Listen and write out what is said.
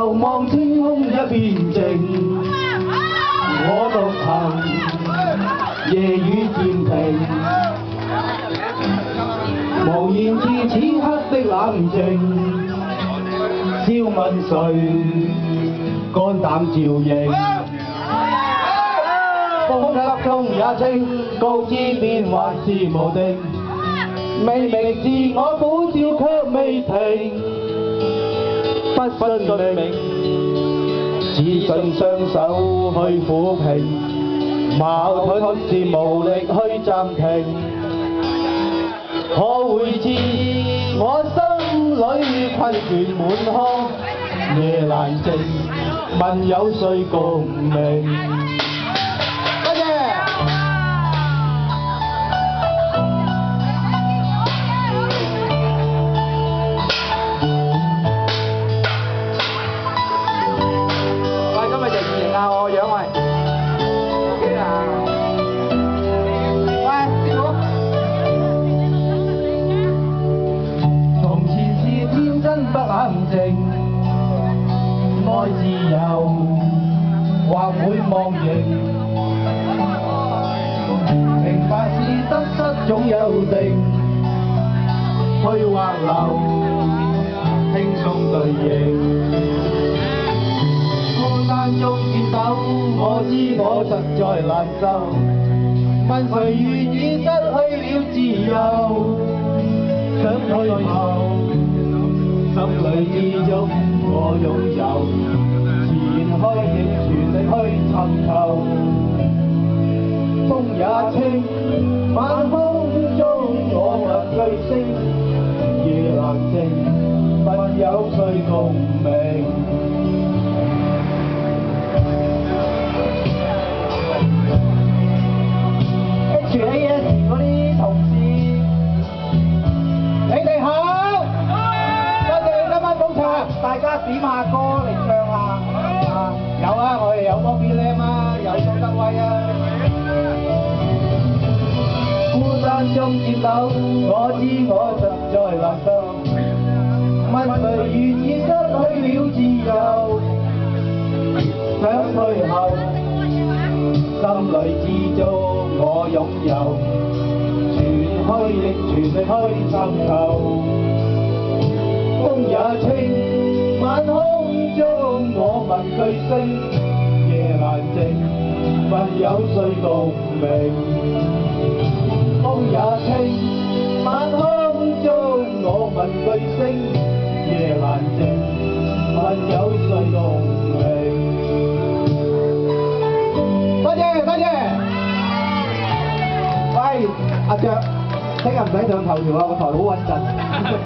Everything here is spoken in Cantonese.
遙望天空一片靜，我獨行，夜雨漸停，無言之此刻的冷靜，笑問誰肝膽照應，風急中也清，告知變幻是無定，明明自我苦笑卻未停。不信命，只信雙手去撫平，矛盾是無力去暫停。可會知我心裏困倦滿腔，夜難靜，問有誰共鳴？多謝。我樣喂，OK 啊？喂，師傅。從前是天真不冷靜，愛自由或會忘形，明白是得失總有定，去或留，輕鬆對應。山中見到，我知我實在難受。問誰願意失去了自由？想退後，心裏之中我擁有，前去亦全力去尋求。風也清，晚空中我問句星，夜難靜，問有誰共鳴？AS 嗰啲同事，你哋好，多謝你今晚捧場，大家點下歌嚟唱下有啊，我哋有 Bobby Lam 啊，有蘇德威啊。孤單中見到，我知我實在難受。問誰願意失去了自由？想退後，心裏之中。我擁有，全虛亦全力去尋求。風也清，晚空中我問句星，夜難靜，問有誰共鳴？風也清，晚空中我問句星，夜難靜，問有誰共鳴？多謝多謝。喂，阿卓，聽日唔使上頭條啊，個台好穩陣。